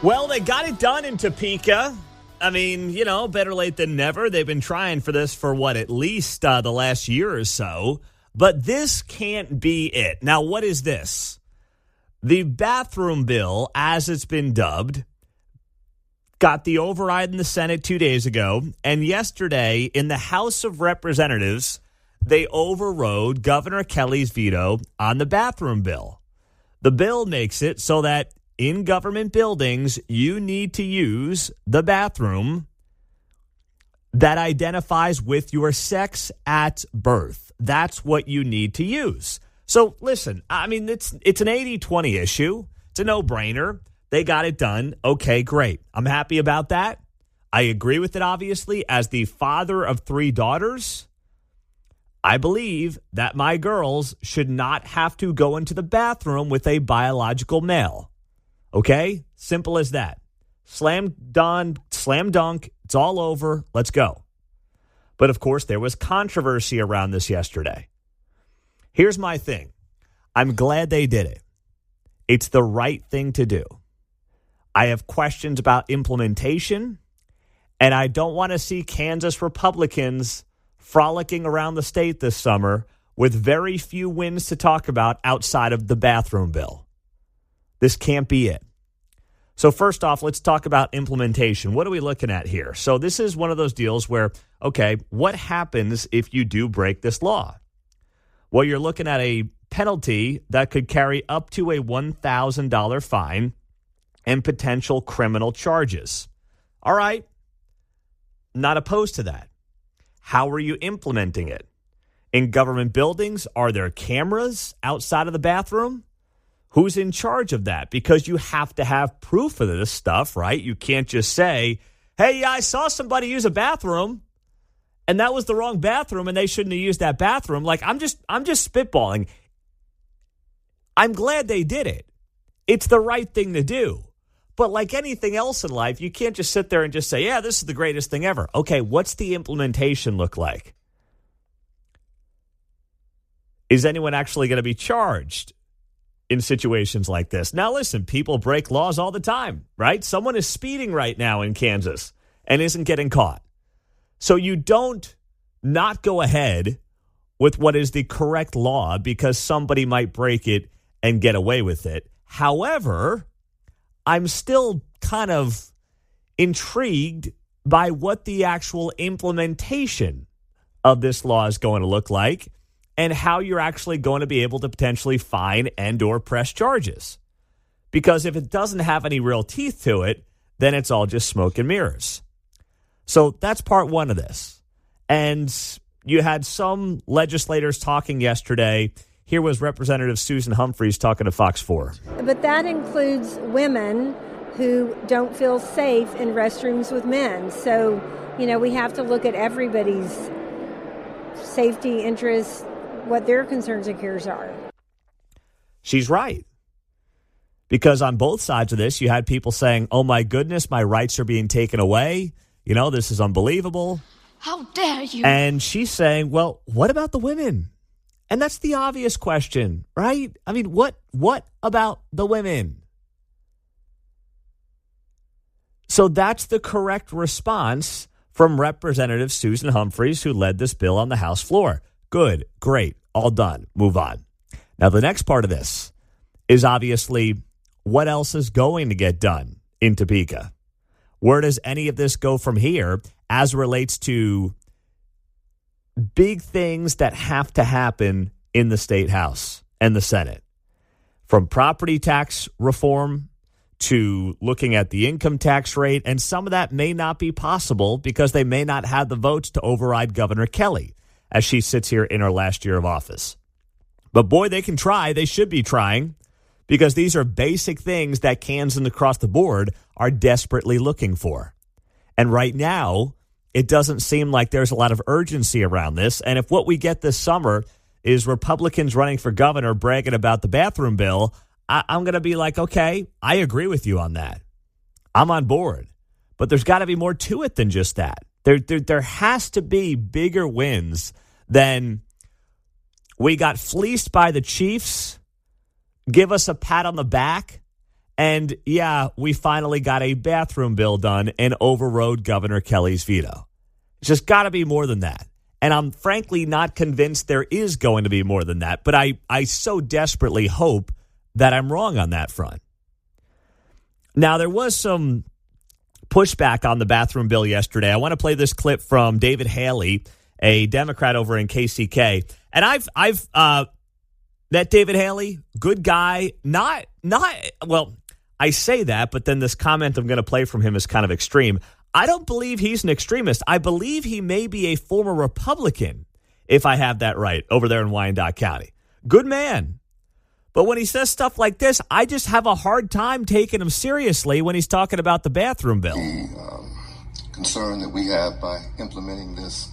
Well, they got it done in Topeka. I mean, you know, better late than never. They've been trying for this for, at least the last year or so. But this can't be it. Now, what is this? The bathroom bill, as it's been dubbed, got the override in the Senate 2 days ago. And yesterday, in the House of Representatives, they overrode Governor Kelly's veto on the bathroom bill. The bill makes it so that in government buildings, you need to use the bathroom that identifies with your sex at birth. That's what you need to use. So listen, I mean, it's an 80-20 issue. It's a no-brainer. They got it done. Okay, great. I'm happy about that. I agree with it, obviously. As the father of 3 daughters, I believe that my girls should not have to go into the bathroom with a biological male. Okay? Simple as that. Slam dunk. It's all over. Let's go. But, of course, there was controversy around this yesterday. Here's my thing. I'm glad they did it. It's the right thing to do. I have questions about implementation, and I don't want to see Kansas Republicans frolicking around the state this summer with very few wins to talk about outside of the bathroom bill. This can't be it. So first off, let's talk about implementation. What are we looking at here? So this is one of those deals where, okay, what happens if you do break this law? Well, you're looking at a penalty that could carry up to a $1,000 fine and potential criminal charges. All right. Not opposed to that. How are you implementing it? In government buildings, are there cameras outside of the bathroom? Who's in charge of that? Because you have to have proof of this stuff, right? You can't just say, hey, yeah, I saw somebody use a bathroom and that was the wrong bathroom and they shouldn't have used that bathroom. Like, I'm just spitballing. I'm glad they did it. It's the right thing to do. But like anything else in life, you can't just sit there and just say, yeah, this is the greatest thing ever. Okay, what's the implementation look like? Is anyone actually going to be charged in situations like this? Now, listen, people break laws all the time, right? Someone is speeding right now in Kansas and isn't getting caught. So you don't not go ahead with what is the correct law because somebody might break it and get away with it. However, I'm still kind of intrigued by what the actual implementation of this law is going to look like and how you're actually going to be able to potentially fine and or press charges. Because if it doesn't have any real teeth to it, then it's all just smoke and mirrors. So that's part one of this. And you had some legislators talking yesterday. Here was Representative Susan Humphries talking to Fox 4. But that includes women who don't feel safe in restrooms with men. So, you know, we have to look at everybody's safety interests, what their concerns and cares are. She's right. Because on both sides of this, you had people saying, oh, my goodness, my rights are being taken away. You know, this is unbelievable. How dare you? And she's saying, well, what about the women? And that's the obvious question, right? I mean, what about the women? So that's the correct response from Representative Susan Humphries, who led this bill on the House floor. Good, great, all done, move on. Now, the next part of this is obviously what else is going to get done in Topeka. Where does any of this go from here as relates to big things that have to happen in the State House and the Senate? From property tax reform to looking at the income tax rate, and some of that may not be possible because they may not have the votes to override Governor Kelly as she sits here in her last year of office. But boy, they can try. They should be trying because these are basic things that Kansans across the board are desperately looking for. And right now, it doesn't seem like there's a lot of urgency around this. And if what we get this summer is Republicans running for governor bragging about the bathroom bill, I'm going to be like, okay, I agree with you on that. I'm on board. But there's got to be more to it than just that. There has to be bigger wins than we got fleeced by the Chiefs, give us a pat on the back, And yeah, we finally got a bathroom bill done and overrode Governor Kelly's veto. It's just got to be more than that. And I'm frankly not convinced there is going to be more than that. But I so desperately hope that I'm wrong on that front. Now, there was some pushback on the bathroom bill yesterday. I want to play this clip from David Haley, a Democrat over in KCK. And I've met David Haley, good guy. Well, I say that, but then this comment I'm going to play from him is kind of extreme. I don't believe he's an extremist. I believe he may be a former Republican, if I have that right, over there in Wyandotte County. Good man. But when he says stuff like this, I just have a hard time taking him seriously when he's talking about the bathroom bill. The concern that we have by implementing this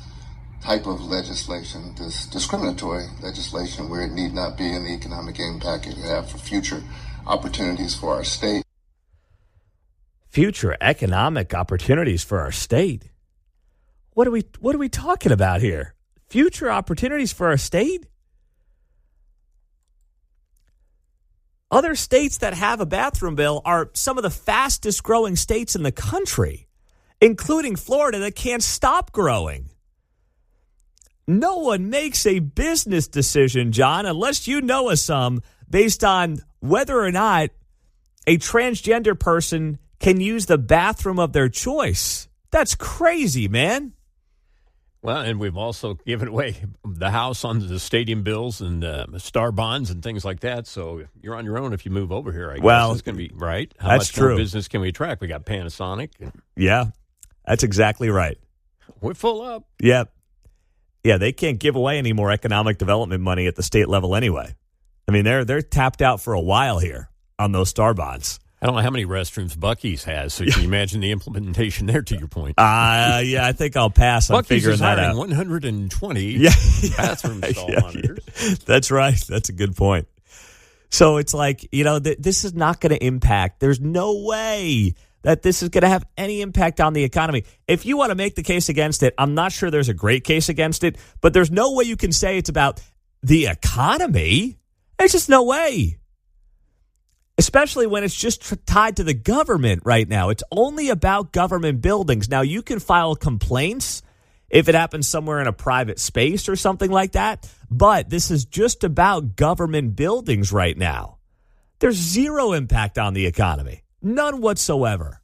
type of legislation, this discriminatory legislation where it need not be in the economic impact it have for future opportunities for our state. Future economic opportunities for our state? What are we talking about here? Future opportunities for our state? Other states that have a bathroom bill are some of the fastest growing states in the country, including Florida, that can't stop growing. No one makes a business decision, John, unless you know of some, based on whether or not a transgender person can use the bathroom of their choice. That's crazy, man. Well, and we've also given away the house on the stadium bills and star bonds and things like that. So you're on your own if you move over here, I guess. Well, it's going to be right. How that's much true. more business can we attract? We got Panasonic. Yeah, that's exactly right. We're full up. Yep. Yeah, they can't give away any more economic development money at the state level anyway. I mean, they're tapped out for a while here on those star bonds. I don't know how many restrooms Buc-ee's has, so can you imagine the implementation there, to your point? Yeah, I think I'll pass on Buc-ee's figuring is that hiring out. 120 bathroom stall monitors. That's right. That's a good point. So it's like, this is not going to impact. There's no way that this is going to have any impact on the economy. If you want to make the case against it, I'm not sure there's a great case against it, but there's no way you can say it's about the economy. There's just no way. Especially when it's just tied to the government right now. It's only about government buildings. Now, you can file complaints if it happens somewhere in a private space or something like that, but this is just about government buildings right now. There's zero impact on the economy. None whatsoever.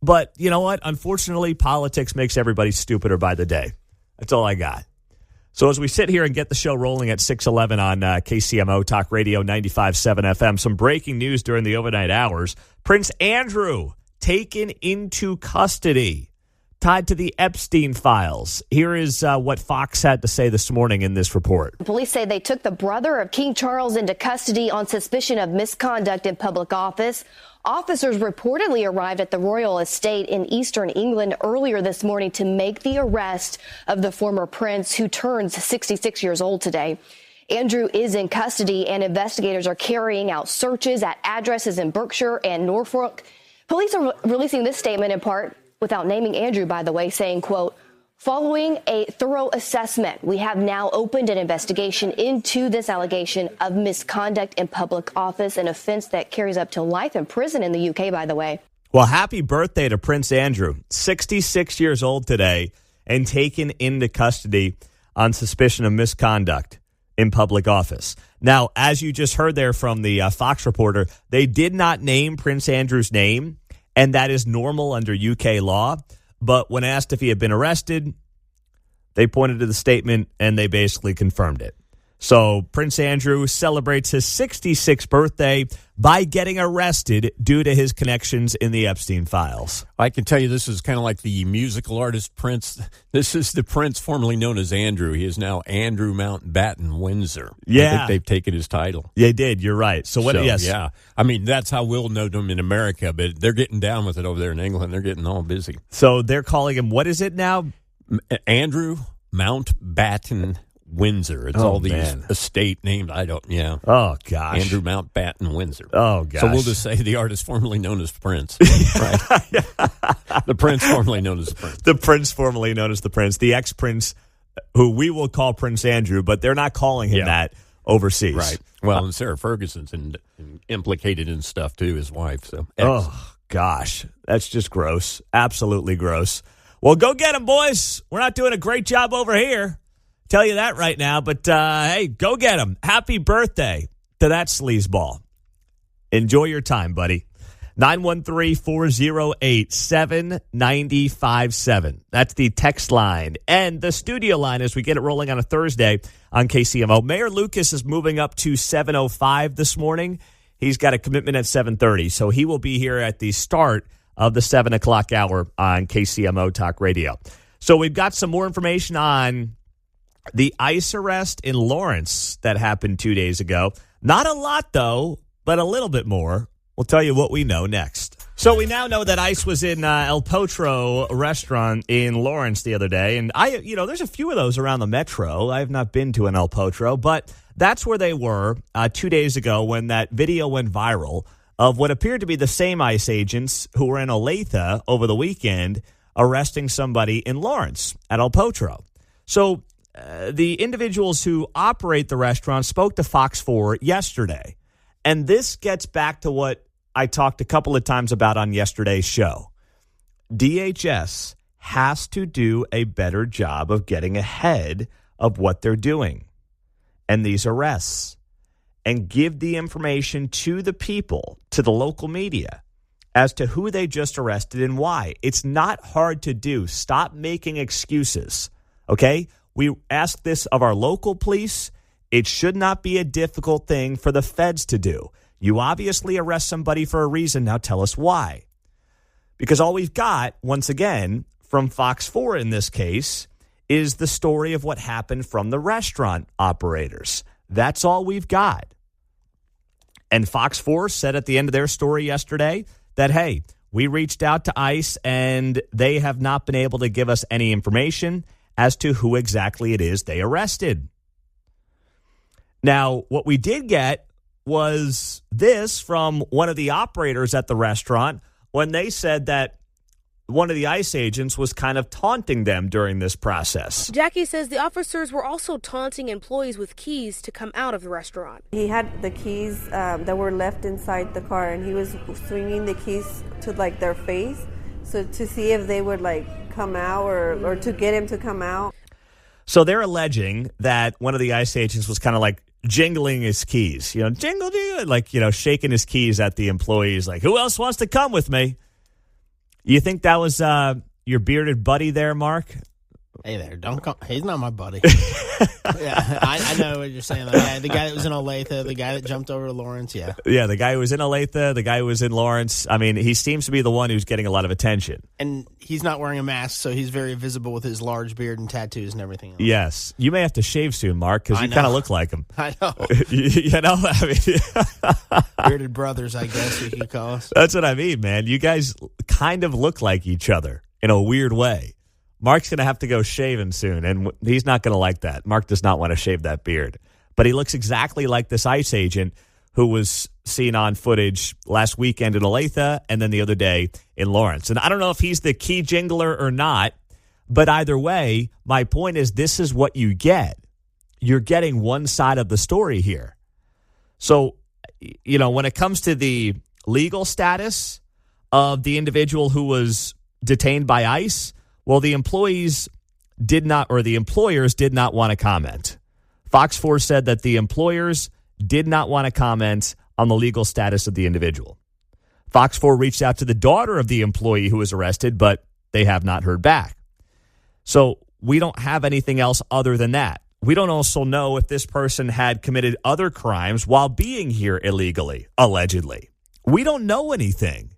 But you know what? Unfortunately, politics makes everybody stupider by the day. That's all I got. So as we sit here and get the show rolling at 6:11 on KCMO Talk Radio 95.7 FM, some breaking news during the overnight hours. Prince Andrew taken into custody, tied to the Epstein files. Here is what Fox had to say this morning in this report. Police say they took the brother of King Charles into custody on suspicion of misconduct in public office. Officers reportedly arrived at the royal estate in eastern England earlier this morning to make the arrest of the former prince, who turns 66 years old today. Andrew is in custody, and investigators are carrying out searches at addresses in Berkshire and Norfolk. Police are releasing this statement in part without naming Andrew, by the way, saying, quote, "Following a thorough assessment, we have now opened an investigation into this allegation of misconduct in public office, an offense that carries up to life in prison in the UK, by the way." Well, happy birthday to Prince Andrew, 66 years old today, and taken into custody on suspicion of misconduct in public office. Now, as you just heard there from the Fox reporter, they did not name Prince Andrew's name, and that is normal under UK law. But when asked if he had been arrested, they pointed to the statement and they basically confirmed it. So Prince Andrew celebrates his 66th birthday by getting arrested due to his connections in the Epstein files. I can tell you this is kind of like the musical artist Prince. This is the Prince formerly known as Andrew. He is now Andrew Mountbatten Windsor. Yeah. I think they've taken his title. They did. You're right. So what? Yes. Yeah. I mean, that's how we'll know them in America, but they're getting down with it over there in England. They're getting all busy. So they're calling him, what is it now? Andrew Mountbatten Windsor. It's all these estate names. Oh, gosh. Andrew Mountbatten Windsor. Oh, gosh. So we'll just say the artist formerly known as Prince. Right? The Prince formerly known as the Prince. The Prince formerly known as the Prince. The ex-Prince, who we will call Prince Andrew, but they're not calling him that overseas. Right. Well, and Sarah Ferguson's implicated in stuff, too, his wife. So, oh, gosh. That's just gross. Absolutely gross. Well, go get them, boys. We're not doing a great job over here. Tell you that right now. But, hey, go get them. Happy birthday to that sleazeball. Enjoy your time, buddy. 913-408-7957. That's the text line. And the studio line as we get it rolling on a Thursday on KCMO. Mayor Lucas is moving up to 7:05 this morning. He's got a commitment at 7:30, so he will be here at the start of the 7 o'clock hour on KCMO Talk Radio. So we've got some more information on the ICE arrest in Lawrence that happened 2 days ago. Not a lot, though, but a little bit more. We'll tell you what we know next. So we now know that ICE was in El Potro restaurant in Lawrence the other day. And there's a few of those around the metro. I have not been to an El Potro, but that's where they were 2 days ago when that video went viral of what appeared to be the same ICE agents who were in Olathe over the weekend arresting somebody in Lawrence at El Potro. So the individuals who operate the restaurant spoke to Fox 4 yesterday. And this gets back to what I talked a couple of times about on yesterday's show. DHS has to do a better job of getting ahead of what they're doing and these arrests and give the information to the people, to the local media, as to who they just arrested and why. It's not hard to do. Stop making excuses, okay? We ask this of our local police. It should not be a difficult thing for the feds to do. You obviously arrest somebody for a reason. Now tell us why. Because all we've got, once again, from Fox 4 in this case, is the story of what happened from the restaurant operators. That's all we've got. And Fox 4 said at the end of their story yesterday that, hey, we reached out to ICE and they have not been able to give us any information as to who exactly it is they arrested. Now, what we did get was this from one of the operators at the restaurant when they said that one of the ICE agents was kind of taunting them during this process. Jackie says the officers were also taunting employees with keys to come out of the restaurant. He had the keys that were left inside the car, and he was swinging the keys to their face, so to see if they would come out or to get him to come out. So they're alleging that one of the ICE agents was kind of jingling his keys, jingle, shaking his keys at the employees, who else wants to come with me? You think that was your bearded buddy there, Mark? Hey there, don't call. He's not my buddy. Yeah, I know what you're saying. The guy that was in Olathe, the guy that jumped over to Lawrence, yeah. Yeah, the guy who was in Olathe, the guy who was in Lawrence. I mean, he seems to be the one who's getting a lot of attention. And he's not wearing a mask, so he's very visible with his large beard and tattoos and everything else. Yes. You may have to shave soon, Mark, because you kind of look like him. I know. Bearded brothers, I guess you could call us. That's what I mean, man. You guys kind of look like each other in a weird way. Mark's going to have to go shaving soon, and he's not going to like that. Mark does not want to shave that beard. But he looks exactly like this ICE agent who was seen on footage last weekend in Olathe and then the other day in Lawrence. And I don't know if he's the key jingler or not, but either way, my point is this is what you get. You're getting one side of the story here. So, when it comes to the legal status of the individual who was detained by ICE, well, the employers did not want to comment. Fox 4 said that the employers did not want to comment on the legal status of the individual. Fox 4 reached out to the daughter of the employee who was arrested, but they have not heard back. So we don't have anything else other than that. We don't also know if this person had committed other crimes while being here illegally, allegedly. We don't know anything.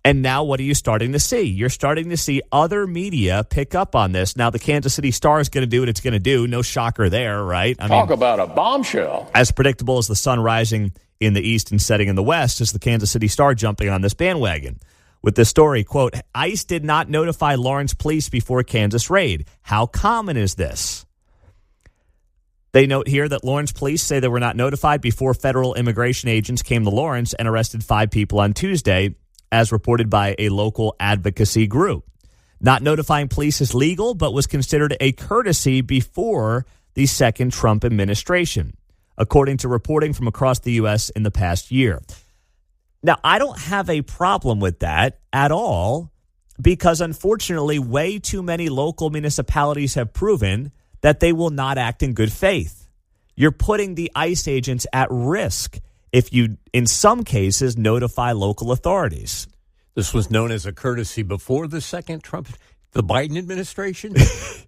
And now what are you starting to see? You're starting to see other media pick up on this. Now, the Kansas City Star is going to do what it's going to do. No shocker there, right? Talk about a bombshell. As predictable as the sun rising in the east and setting in the west is the Kansas City Star jumping on this bandwagon. With this story, quote, ICE did not notify Lawrence police before Kansas raid. How common is this? They note here that Lawrence police say they were not notified before federal immigration agents came to Lawrence and arrested 5 people on Tuesday, as reported by a local advocacy group. Not notifying police is legal, but was considered a courtesy before the second Trump administration, according to reporting from across the U.S. in the past year. Now, I don't have a problem with that at all because, unfortunately, way too many local municipalities have proven that they will not act in good faith. You're putting the ICE agents at risk if you, in some cases, notify local authorities. This was known as a courtesy before the second Trump. The Biden administration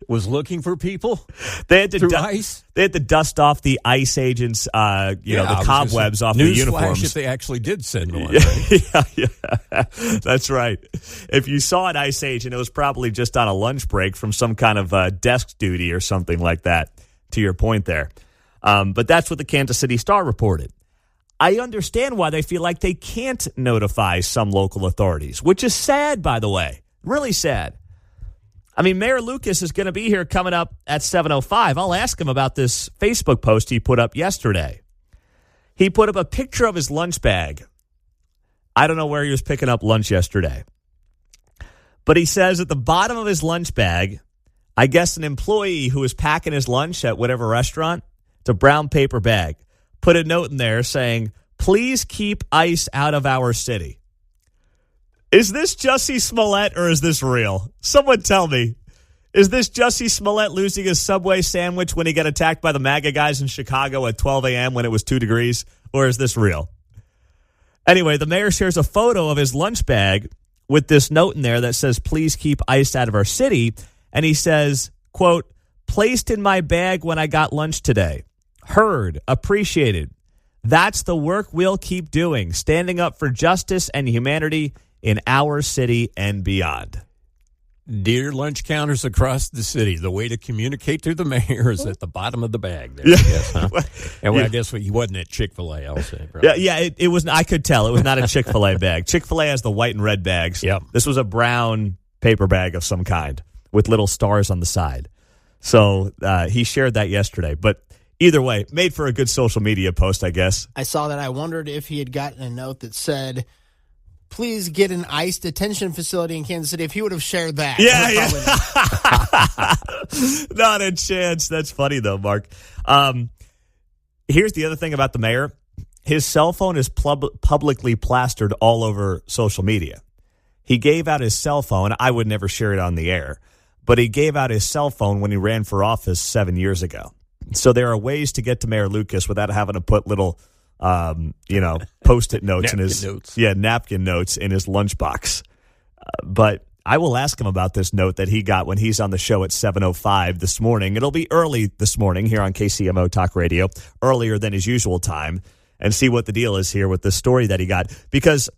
was looking for people. They had to ICE. They had to dust off the ICE agents, the cobwebs off the uniforms. If they actually did send one. Right? yeah, that's right. If you saw an ICE agent, it was probably just on a lunch break from some kind of desk duty or something like that. To your point there, but that's what the Kansas City Star reported. I understand why they feel like they can't notify some local authorities, which is sad, by the way, really sad. I mean, Mayor Lucas is going to be here coming up at 7:05. I'll ask him about this Facebook post he put up yesterday. He put up a picture of his lunch bag. I don't know where he was picking up lunch yesterday. But he says at the bottom of his lunch bag, I guess an employee who was packing his lunch at whatever restaurant, it's a brown paper bag, put a note in there saying, "Please keep ICE out of our city." Is this Jussie Smollett or is this real? Someone tell me. Is this Jussie Smollett losing his Subway sandwich when he got attacked by the MAGA guys in Chicago at 12 a.m. when it was 2 degrees? Or is this real? Anyway, the mayor shares a photo of his lunch bag with this note in there that says, "Please keep ICE out of our city." And he says, quote, "Placed in my bag when I got lunch today. Heard, appreciated. That's the work we'll keep doing, standing up for justice and humanity in our city and beyond." Dear lunch counters across the city, the way to communicate to the mayor is at the bottom of the bag there, I guess, huh? And I guess he wasn't at Chick-fil-A, I'll say. Right? Yeah, it was. I could tell it was not a Chick-fil-A bag. Chick-fil-A has the white and red bags. Yep. This was a brown paper bag of some kind with little stars on the side. So he shared that yesterday. But either way, made for a good social media post, I guess. I saw that. I wondered if he had gotten a note that said, "Please get an ICE detention facility in Kansas City." If he would have shared that. Not a chance. That's funny, though, Mark. Here's the other thing about the mayor. His cell phone is publicly plastered all over social media. He gave out his cell phone. I would never share it on the air, but he gave out his cell phone when he ran for office 7 years ago. So there are ways to get to Mayor Lucas without having to put little Post-it notes napkin notes in his lunchbox. But I will ask him about this note that he got when he's on the show at 7:05 this morning. It'll be early this morning here on KCMO Talk Radio, earlier than his usual time, and see what the deal is here with the story that he got. Because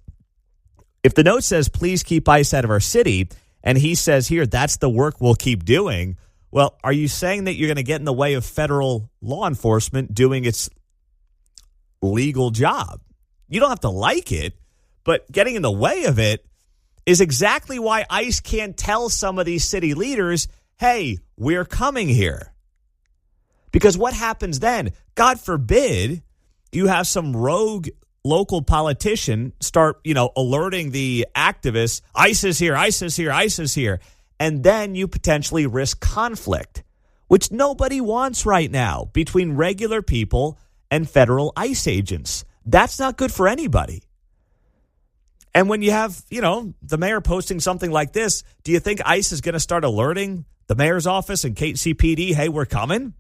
if the note says, "Please keep ICE out of our city," and he says here, "That's the work we'll keep doing," well, are you saying that you're going to get in the way of federal law enforcement doing its legal job? You don't have to like it, but getting in the way of it is exactly why ICE can't tell some of these city leaders, "Hey, we're coming here." Because what happens then? God forbid you have some rogue local politician start, alerting the activists, "ICE is here, ICE is here, ICE is here." And then you potentially risk conflict, which nobody wants right now between regular people and federal ICE agents. That's not good for anybody. And when you have, the mayor posting something like this, do you think ICE is going to start alerting the mayor's office and KCPD, "Hey, we're coming"?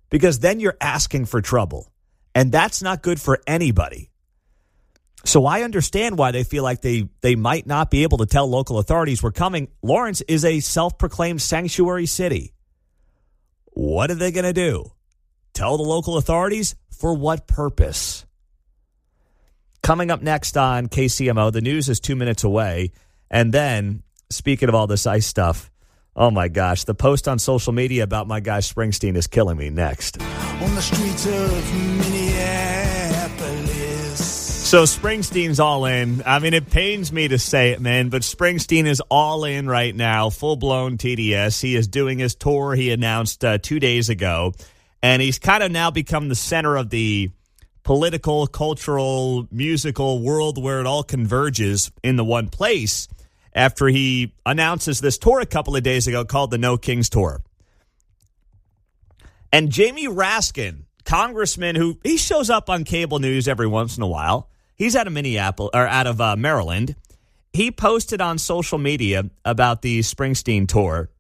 Because then you're asking for trouble. And that's not good for anybody. So I understand why they feel like they might not be able to tell local authorities, "We're coming." Lawrence is a self-proclaimed sanctuary city. What are they going to do? Tell the local authorities? For what purpose? Coming up next on KCMO, the news is 2 minutes away. And then, speaking of all this ICE stuff, oh my gosh, the post on social media about my guy Springsteen is killing me next. On the streets of Minneapolis. So Springsteen's all in. I mean, it pains me to say it, man, but Springsteen is all in right now, full-blown TDS. He is doing his tour he announced 2 days ago. And he's kind of now become the center of the political, cultural, musical world where it all converges in the one place after he announces this tour a couple of days ago called the No Kings Tour. And Jamie Raskin, congressman who he shows up on cable news every once in a while. He's out of Maryland. He posted on social media about the Springsteen tour.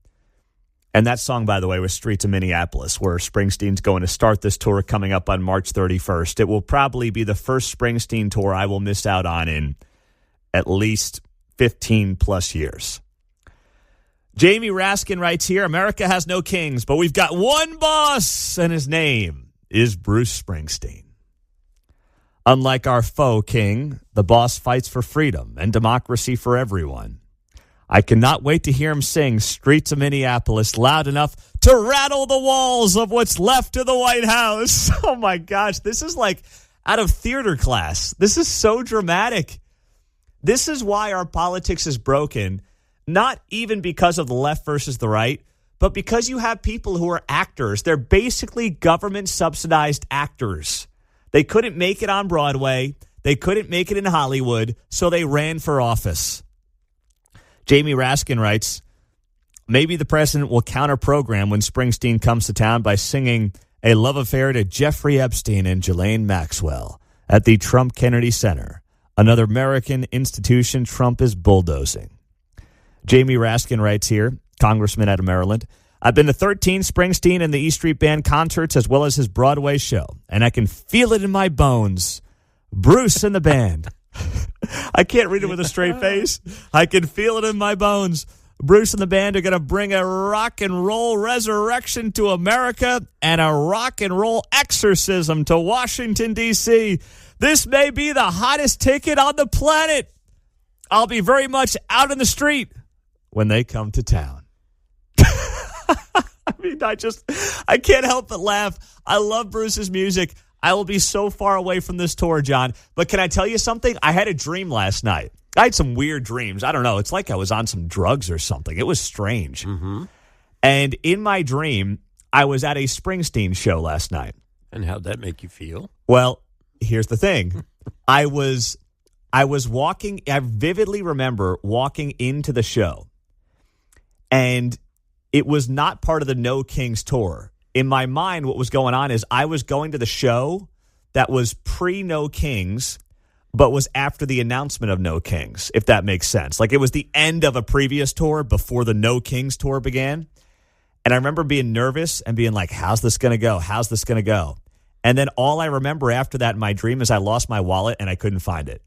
And that song, by the way, was Streets of Minneapolis, where Springsteen's going to start this tour coming up on March 31st. It will probably be the first Springsteen tour I will miss out on in at least 15 plus years. Jamie Raskin writes here, America has no kings, but we've got one boss, and his name is Bruce Springsteen. Unlike our foe king, the boss fights for freedom and democracy for everyone. I cannot wait to hear him sing Streets of Minneapolis loud enough to rattle the walls of what's left of the White House. Oh, my gosh. This is like out of theater class. This is so dramatic. This is why our politics is broken, not even because of the left versus the right, but because you have people who are actors. They're basically government-subsidized actors. They couldn't make it on Broadway. They couldn't make it in Hollywood, so they ran for office. Jamie Raskin writes, maybe the president will counter-program when Springsteen comes to town by singing a love affair to Jeffrey Epstein and Ghislaine Maxwell at the Trump Kennedy Center, another American institution Trump is bulldozing. Jamie Raskin writes here, congressman out of Maryland, I've been to 13 Springsteen and the E Street Band concerts as well as his Broadway show, and I can feel it in my bones. Bruce and the band. I can't read it with a straight face. I can feel it in my bones. Bruce and the band are going to bring a rock and roll resurrection to America and a rock and roll exorcism to Washington, D.C. This may be the hottest ticket on the planet. I'll be very much out in the street when they come to town. I mean, I can't help but laugh. I love Bruce's music. I will be so far away from this tour, John. But can I tell you something? I had a dream last night. I had some weird dreams. I don't know. It's like I was on some drugs or something. It was strange. Mm-hmm. And in my dream, I was at a Springsteen show last night. And how'd that make you feel? Well, here's the thing. I was walking. I vividly remember walking into the show. And it was not part of the No Kings tour. In my mind, what was going on is I was going to the show that was pre-No Kings, but was after the announcement of No Kings, if that makes sense. Like it was the end of a previous tour before the No Kings tour began. And I remember being nervous and being like, how's this going to go? How's this going to go? And then all I remember after that in my dream is I lost my wallet and I couldn't find it.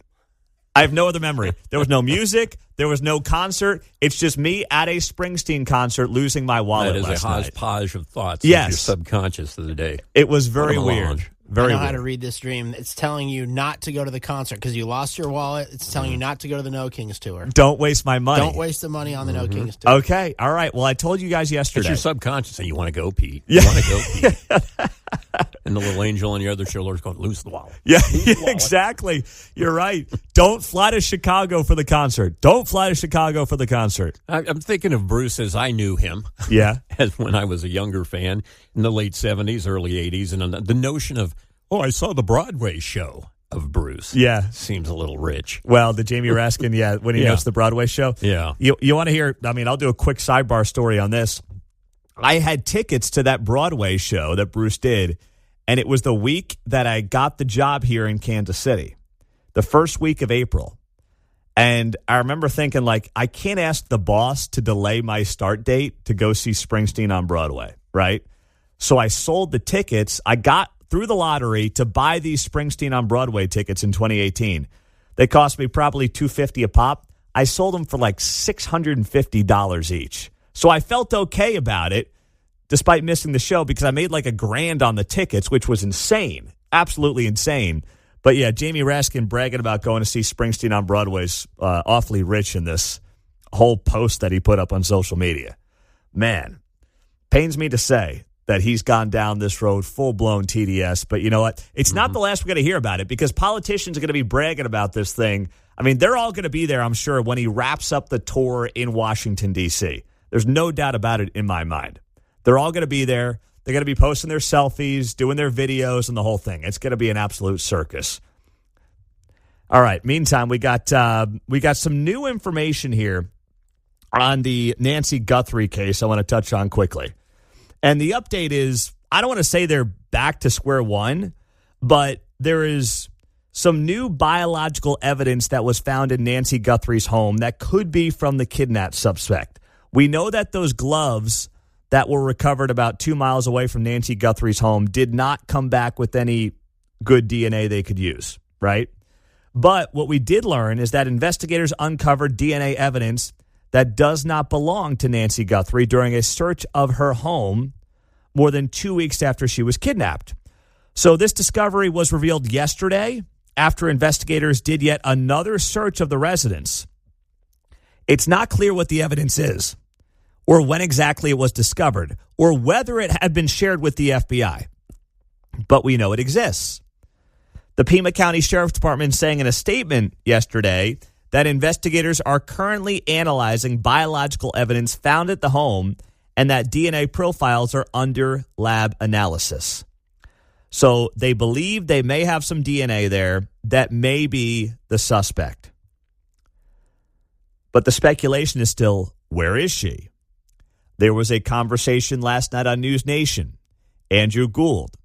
I have no other memory. There was no music. There was no concert. It's just me at a Springsteen concert losing my wallet last night. That is a hodgepodge of thoughts. Yes. Of your subconscious of the day. It was very weird. Very I know weird. how to read this dream. It's telling you not to go to the concert because you lost your wallet. It's telling you not to go to the No Kings tour. Don't waste my money. Don't waste the money on the No Kings tour. Okay. All right. Well, I told you guys yesterday. It's your subconscious saying, you want to go, Pete? Yeah. You want to go, Pete? And the little angel on the other shoulder is going, lose the wallet. Yeah, exactly. You're right. Don't fly to Chicago for the concert. Don't fly to Chicago for the concert. I'm thinking of Bruce as I knew him. Yeah. As when I was a younger fan in the late 70s, early 80s. And the notion of, I saw the Broadway show of Bruce. Yeah. Seems a little rich. Well, the Jamie Raskin, when he notes the Broadway show. Yeah. You want to hear, I'll do a quick sidebar story on this. I had tickets to that Broadway show that Bruce did, and it was the week that I got the job here in Kansas City, the first week of April. And I remember thinking, I can't ask the boss to delay my start date to go see Springsteen on Broadway, right? So I sold the tickets. I got through the lottery to buy these Springsteen on Broadway tickets in 2018. They cost me probably $250 a pop. I sold them for $650 each. So I felt okay about it, despite missing the show, because I made $1,000 on the tickets, which was insane, absolutely insane. But yeah, Jamie Raskin bragging about going to see Springsteen on Broadway's awfully rich in this whole post that he put up on social media. Man, pains me to say that he's gone down this road full-blown TDS. But you know what? It's not the last we're going to hear about it, because politicians are going to be bragging about this thing. I mean, they're all going to be there, I'm sure, when he wraps up the tour in Washington, D.C. There's no doubt about it in my mind. They're all going to be there. They're going to be posting their selfies, doing their videos, and the whole thing. It's going to be an absolute circus. All right. Meantime, we got some new information here on the Nancy Guthrie case I want to touch on quickly. And the update is, I don't want to say they're back to square one, but there is some new biological evidence that was found in Nancy Guthrie's home that could be from the kidnap suspect. We know that those gloves that were recovered about 2 miles away from Nancy Guthrie's home did not come back with any good DNA they could use, right? But what we did learn is that investigators uncovered DNA evidence that does not belong to Nancy Guthrie during a search of her home more than 2 weeks after she was kidnapped. So this discovery was revealed yesterday after investigators did yet another search of the residence. It's not clear what the evidence is, or when exactly it was discovered, or whether it had been shared with the FBI. But we know it exists. The Pima County Sheriff's Department saying in a statement yesterday that investigators are currently analyzing biological evidence found at the home and that DNA profiles are under lab analysis. So they believe they may have some DNA there that may be the suspect. But the speculation is still, where is she? There was a conversation last night on News Nation. Andrew Gould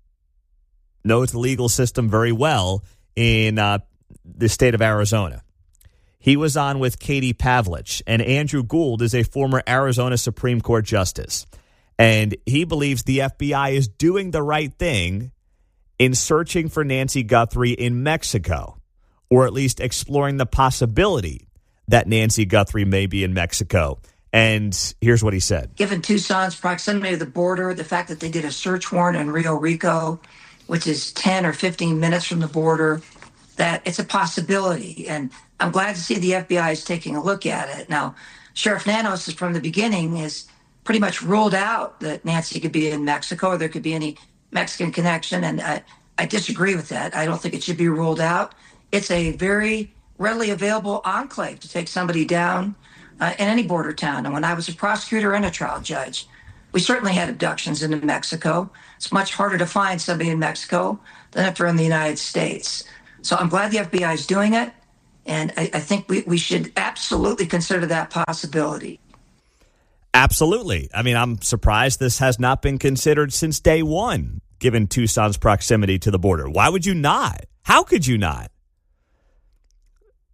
knows the legal system very well in the state of Arizona. He was on with Katie Pavlich, and Andrew Gould is a former Arizona Supreme Court justice. And he believes the FBI is doing the right thing in searching for Nancy Guthrie in Mexico, or at least exploring the possibility that Nancy Guthrie may be in Mexico. And here's what he said. Given Tucson's proximity to the border, the fact that they did a search warrant in Rio Rico, which is 10 or 15 minutes from the border, that it's a possibility. And I'm glad to see the FBI is taking a look at it. Now, Sheriff Nanos, from the beginning, has pretty much ruled out that Nancy could be in Mexico or there could be any Mexican connection. And I disagree with that. I don't think it should be ruled out. It's a very readily available enclave to take somebody down in any border town. And when I was a prosecutor and a trial judge, we certainly had abductions into Mexico. It's much harder to find somebody in Mexico than if they're in the United States. So I'm glad the FBI is doing it. And I think we should absolutely consider that possibility. Absolutely. I mean, I'm surprised this has not been considered since day one, given Tucson's proximity to the border. Why would you not? How could you not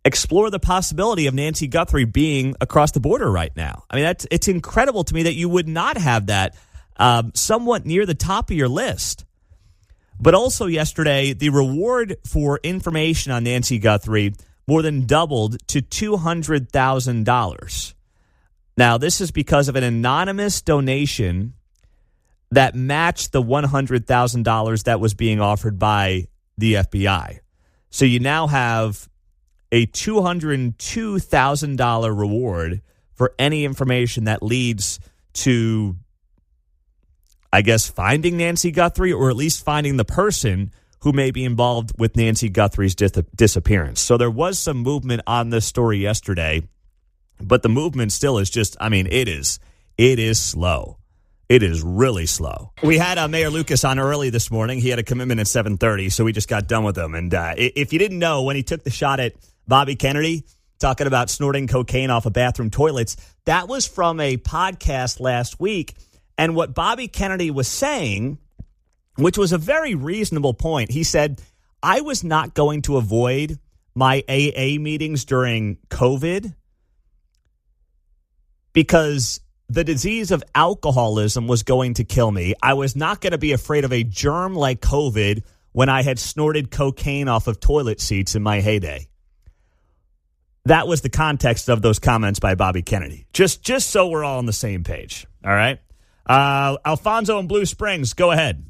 explore the possibility of Nancy Guthrie being across the border right now? I mean, it's incredible to me that you would not have that somewhat near the top of your list. But also yesterday, the reward for information on Nancy Guthrie more than doubled to $200,000. Now, this is because of an anonymous donation that matched the $100,000 that was being offered by the FBI. So you now have a $202,000 reward for any information that leads to, I guess, finding Nancy Guthrie, or at least finding the person who may be involved with Nancy Guthrie's disappearance. So there was some movement on this story yesterday, but the movement still is just, I mean, it is slow. It is really slow. We had Mayor Lucas on early this morning. He had a commitment at 7:30, so we just got done with him. And if you didn't know, when he took the shot at Bobby Kennedy, talking about snorting cocaine off of bathroom toilets, that was from a podcast last week. And what Bobby Kennedy was saying, which was a very reasonable point, he said, I was not going to avoid my AA meetings during COVID because the disease of alcoholism was going to kill me. I was not going to be afraid of a germ like COVID when I had snorted cocaine off of toilet seats in my heyday. That was the context of those comments by Bobby Kennedy. Just so we're all on the same page. All right. Alfonso in Blue Springs, go ahead.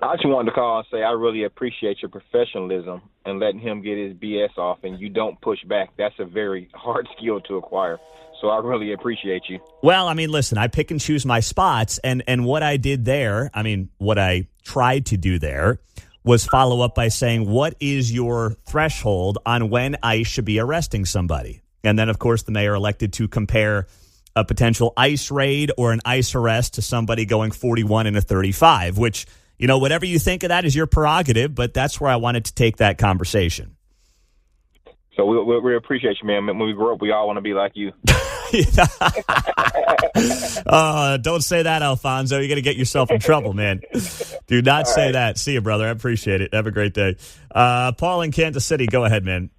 I just wanted to call and say I really appreciate your professionalism and letting him get his BS off, and you don't push back. That's a very hard skill to acquire. So I really appreciate you. Well, I mean, listen, I pick and choose my spots, and what I did there, I mean, what I tried to do there was follow up by saying, what is your threshold on when ICE should be arresting somebody? And then, of course, the mayor elected to compare a potential ICE raid or an ICE arrest to somebody going 41 and a 35, which, you know, whatever you think of that is your prerogative, but that's where I wanted to take that conversation. So we appreciate you, man. When we grow up, we all want to be like you. Don't say that, Alfonso. You're going to get yourself in trouble, man. Do not say that. See you, brother. I appreciate it. Have a great day. Paul in Kansas City, go ahead, man.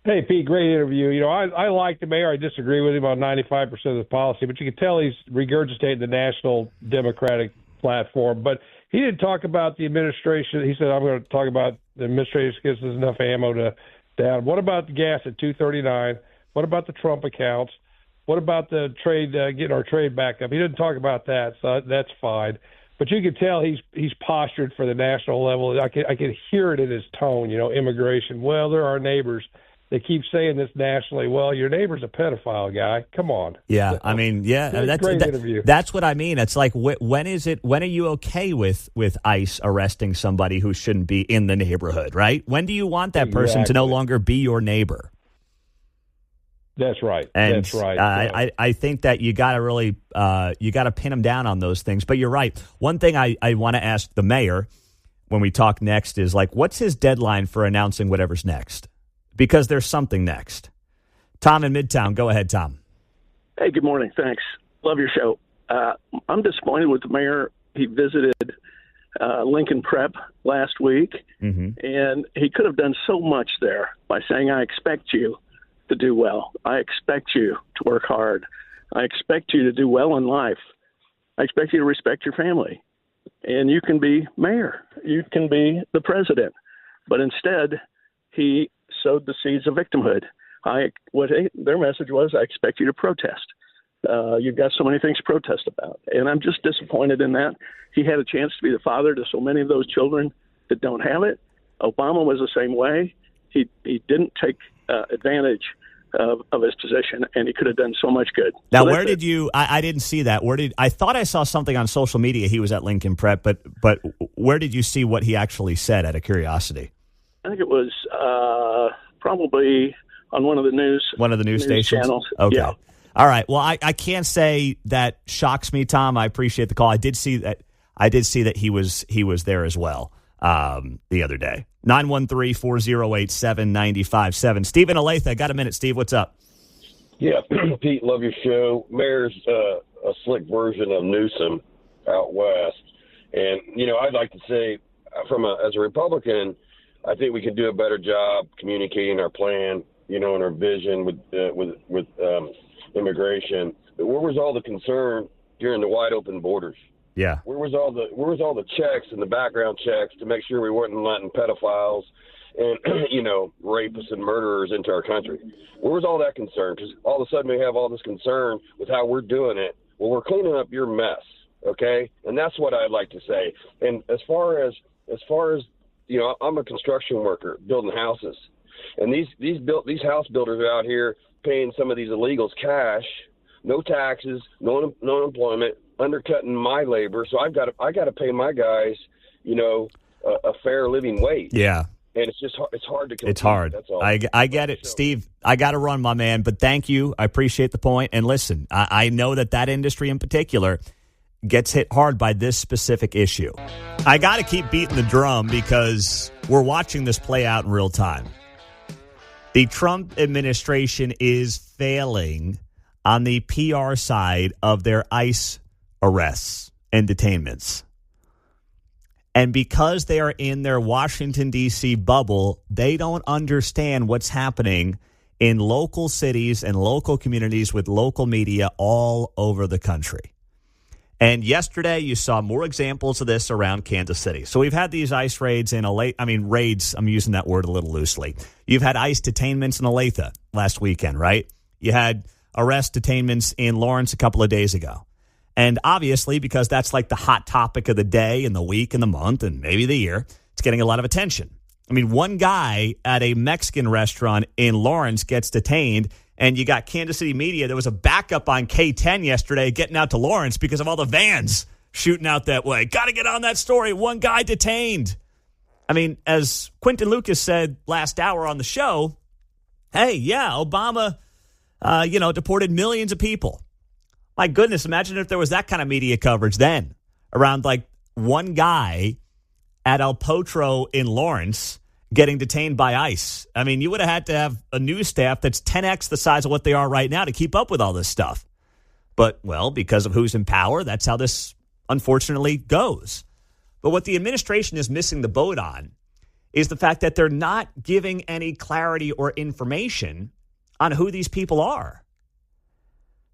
Hey, Pete, great interview. You know, I like the mayor. I disagree with him on 95% of the policy, but you can tell he's regurgitating the national Democratic platform. But he didn't talk about the administration. He said, I'm going to talk about the administration gives us enough ammo to down. What about the gas at $2.39? What about the Trump accounts? What about the trade, getting our trade back up? He didn't talk about that, so that's fine. But you can tell he's postured for the national level. I can hear it in his tone, you know, immigration. Well, they're our neighbors. They keep saying this nationally. Well, your neighbor's a pedophile, guy. Come on. Yeah, I mean, yeah, great interview. That's what I mean. It's like, when are you okay with ICE arresting somebody who shouldn't be in the neighborhood, right? When do you want that person to no longer be your neighbor? That's right. And that's right. I think that you got to really you got to pin them down on those things. But you're right. One thing I want to ask the mayor when we talk next is, like, what's his deadline for announcing whatever's next? Because there's something next. Tom in Midtown. Go ahead, Tom. Hey, good morning. Thanks. Love your show. I'm disappointed with the mayor. He visited Lincoln Prep last week, and he could have done so much there by saying, I expect you to do well. I expect you to work hard. I expect you to do well in life. I expect you to respect your family. And you can be mayor. You can be the president. But instead, he sowed the seeds of victimhood. Their message was, I expect you to protest. You've got so many things to protest about. And I'm just disappointed in that. He had a chance to be the father to so many of those children that don't have it. Obama was the same way. He didn't take advantage of his position, and he could have done so much good. Now, where did you? I didn't see that. I thought I saw something on social media. He was at Lincoln Prep, but where did you see what he actually said? Out of curiosity, I think it was probably on one of the news stations channels. Okay. Yeah. All right. Well, I can't say that shocks me, Tom. I appreciate the call. I did see that he was there as well the other day. 913-408-7957. Steve in Olathe. Got a minute, Steve. What's up? Yeah, Pete, love your show. Mayor's a slick version of Newsom out west. And, you know, I'd like to say, as a Republican, I think we can do a better job communicating our plan, you know, and our vision with immigration. But where was all the concern during the wide open borders? Yeah. Where was all the checks and the background checks to make sure we weren't letting pedophiles and, you know, rapists and murderers into our country? Where was all that concern? Because all of a sudden we have all this concern with how we're doing it. Well, we're cleaning up your mess, okay? And that's what I'd like to say. And as far as you know, I'm a construction worker building houses, and these house builders are out here paying some of these illegals cash, no taxes, no employment, undercutting my labor. So I got to pay my guys, you know, a fair living wage. Yeah. And it's hard to compete. It's hard. That's all. I get it, Steve. I got to run, my man. But thank you. I appreciate the point. And listen, I know that industry in particular gets hit hard by this specific issue. I got to keep beating the drum because we're watching this play out in real time. The Trump administration is failing on the PR side of their ICE arrests and detainments. And because they are in their Washington, D.C. bubble, they don't understand what's happening in local cities and local communities with local media all over the country. And yesterday, you saw more examples of this around Kansas City. So we've had these ICE raids raids, I'm using that word a little loosely. You've had ICE detainments in Olathe last weekend, right? You had arrest detainments in Lawrence a couple of days ago. And obviously, because that's like the hot topic of the day and the week and the month and maybe the year, it's getting a lot of attention. I mean, one guy at a Mexican restaurant in Lawrence gets detained, and you got Kansas City media. There was a backup on K10 yesterday getting out to Lawrence because of all the vans shooting out that way. Got to get on that story. One guy detained. I mean, as Quentin Lucas said last hour on the show, hey, yeah, Obama, deported millions of people. My goodness, imagine if there was that kind of media coverage then around like one guy at El Potro in Lawrence getting detained by ICE. I mean, you would have had to have a news staff that's 10x the size of what they are right now to keep up with all this stuff. But, well, because of who's in power, that's how this unfortunately goes. But what the administration is missing the boat on is the fact that they're not giving any clarity or information on who these people are.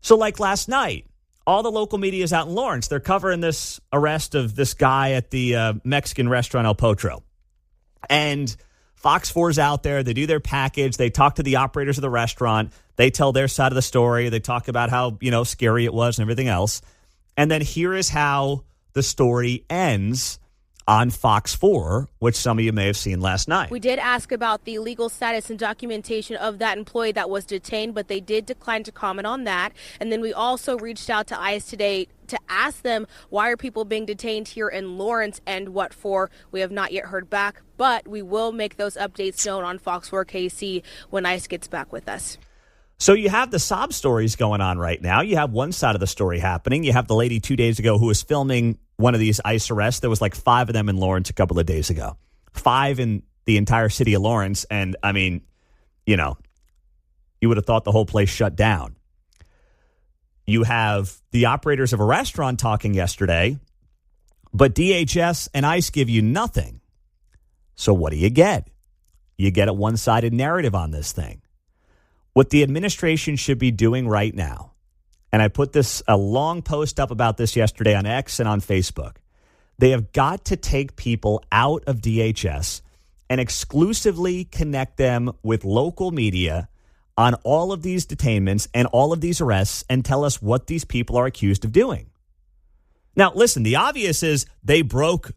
So like last night, all the local media is out in Lawrence. They're covering this arrest of this guy at the Mexican restaurant El Potro. And Fox 4's out there. They do their package. They talk to the operators of the restaurant. They tell their side of the story. They talk about how, scary it was and everything else. And then here is how the story ends on Fox 4, which some of you may have seen last night. We did ask about the legal status and documentation of that employee that was detained, but they did decline to comment on that. And then we also reached out to ICE today to ask them, why are people being detained here in Lawrence and what for? We have not yet heard back, but we will make those updates known on Fox 4 KC when ICE gets back with us. So you have the sob stories going on right now. You have one side of the story happening. You have the lady 2 days ago who was filming one of these ICE arrests. There was like 5 of them in Lawrence a couple of days ago. 5 in the entire city of Lawrence. And, I mean, you would have thought the whole place shut down. You have the operators of a restaurant talking yesterday, but DHS and ICE give you nothing. So what do you get? You get a one-sided narrative on this thing. What the administration should be doing right now, and I put a long post up about this yesterday on X and on Facebook, they have got to take people out of DHS and exclusively connect them with local media on all of these detainments and all of these arrests and tell us what these people are accused of doing. Now, listen, the obvious is they broke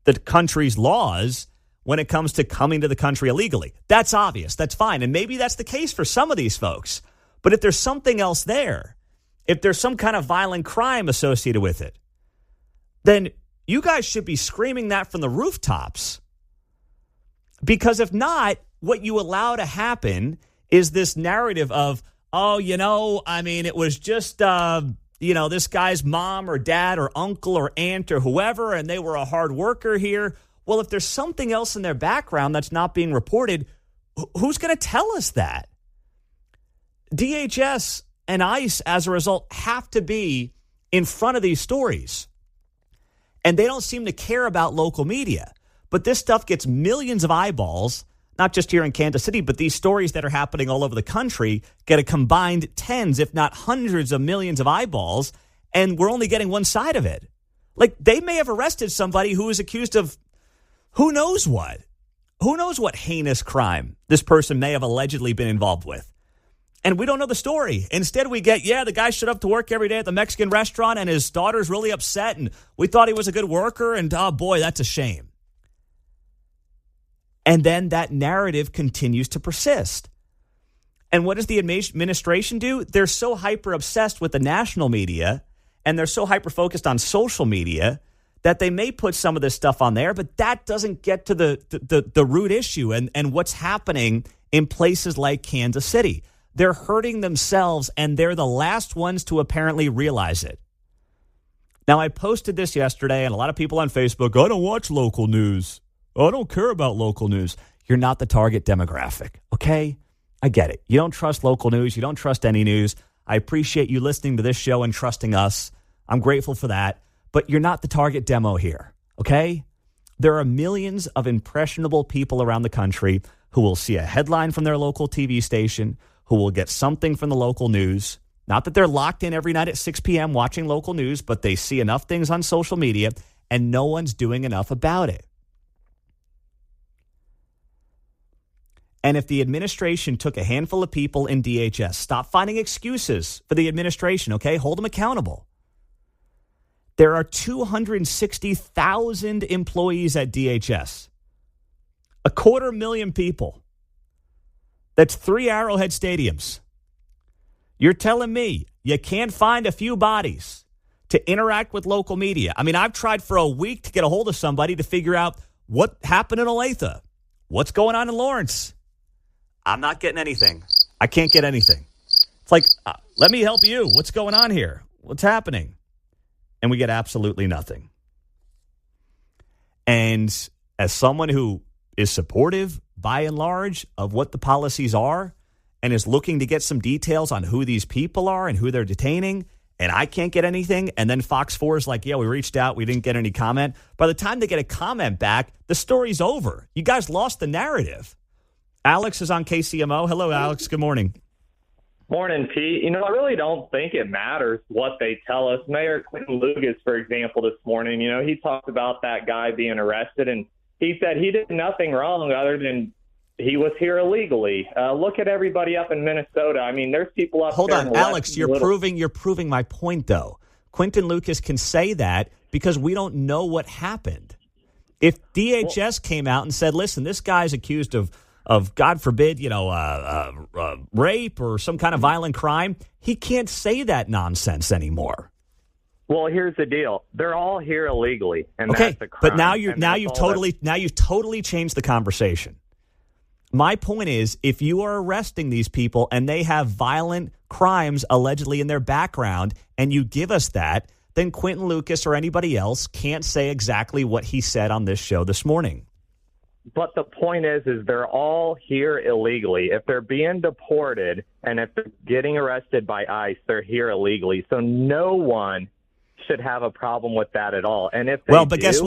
the country's laws when it comes to coming to the country illegally. That's obvious. That's fine. And maybe that's the case for some of these folks. But if there's something else there, if there's some kind of violent crime associated with it, then you guys should be screaming that from the rooftops. Because if not, what you allow to happen is this narrative of, it was just, this guy's mom or dad or uncle or aunt or whoever, and they were a hard worker here. Well, if there's something else in their background that's not being reported, who's going to tell us that? DHS and ICE, as a result, have to be in front of these stories. And they don't seem to care about local media. But this stuff gets millions of eyeballs, not just here in Kansas City, but these stories that are happening all over the country get a combined tens, if not hundreds of millions of eyeballs, and we're only getting one side of it. Like, they may have arrested somebody who is accused of who knows what? Who knows what heinous crime this person may have allegedly been involved with? And we don't know the story. Instead, we get, the guy showed up to work every day at the Mexican restaurant and his daughter's really upset and we thought he was a good worker and, oh boy, that's a shame. And then that narrative continues to persist. And what does the administration do? They're so hyper-obsessed with the national media and they're so hyper-focused on social media that they may put some of this stuff on there, but that doesn't get to the root issue and what's happening in places like Kansas City. They're hurting themselves, and they're the last ones to apparently realize it. Now, I posted this yesterday, and a lot of people on Facebook, I don't watch local news. I don't care about local news. You're not the target demographic, okay? I get it. You don't trust local news. You don't trust any news. I appreciate you listening to this show and trusting us. I'm grateful for that. But you're not the target demo here, okay? There are millions of impressionable people around the country who will see a headline from their local TV station, who will get something from the local news. Not that they're locked in every night at 6 p.m. watching local news, but they see enough things on social media, and no one's doing enough about it. And if the administration took a handful of people in DHS, stop finding excuses for the administration, okay? Hold them accountable. There are 260,000 employees at DHS. 250,000 people. That's 3 Arrowhead stadiums. You're telling me you can't find a few bodies to interact with local media? I mean, I've tried for a week to get a hold of somebody to figure out what happened in Olathe. What's going on in Lawrence? I'm not getting anything. I can't get anything. It's like, let me help you. What's going on here? What's happening? And we get absolutely nothing. And as someone who is supportive, by and large, of what the policies are and is looking to get some details on who these people are and who they're detaining, and I can't get anything, and then Fox 4 is like, yeah, we reached out, we didn't get any comment. By the time they get a comment back, the story's over. You guys lost the narrative. Alex is on KCMO. Hello, Alex. Good morning. Morning, Pete. I really don't think it matters what they tell us. Mayor Quinton Lucas, for example, this morning, he talked about that guy being arrested, and he said he did nothing wrong other than he was here illegally. Look at everybody up in Minnesota. I mean, there's people up Hold there. on, Alex, you're proving my point, though. Quinton Lucas can say that because we don't know what happened. If DHS came out and said, listen, this guy's accused of God forbid, rape or some kind of violent crime, he can't say that nonsense anymore. Well, here's the deal. They're all here illegally, and okay, that's a crime. But now you've totally changed the conversation. My point is, if you are arresting these people and they have violent crimes allegedly in their background and you give us that, then Quinton Lucas or anybody else can't say exactly what he said on this show this morning. But the point is they're all here illegally. If they're being deported and if they're getting arrested by ICE, they're here illegally. So no one should have a problem with that at all. And if guess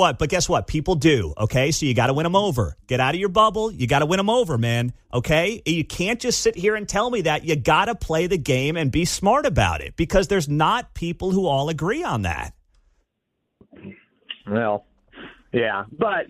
what? People do. Okay, so you got to win them over. Get out of your bubble. You got to win them over, man. Okay, you can't just sit here and tell me that. You got to play the game and be smart about it because there's not people who all agree on that. Well, yeah, but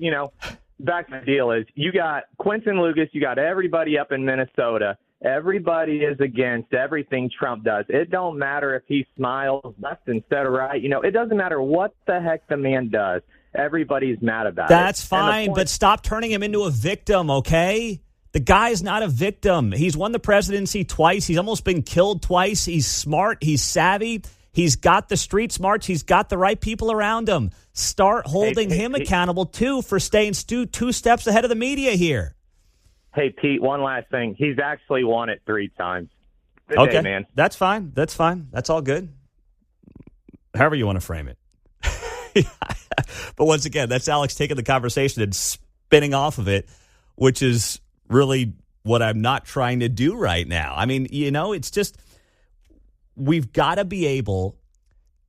back to the deal is you got Quinton Lucas, you got everybody up in Minnesota. Everybody is against everything Trump does. It don't matter if he smiles left instead of right. It doesn't matter what the heck the man does. Everybody's mad about it. That's fine, but stop turning him into a victim, okay? The guy's not a victim. He's won the presidency twice. He's almost been killed twice. He's smart. He's savvy. He's got the street smarts. He's got the right people around him. Start holding him accountable, too, for staying two steps ahead of the media here. Hey, Pete, one last thing. He's actually won it 3 times. Good okay, day, man. That's fine. That's all good. However you want to frame it. But once again, that's Alex taking the conversation and spinning off of it, which is really what I'm not trying to do right now. I mean, it's just we've got to be able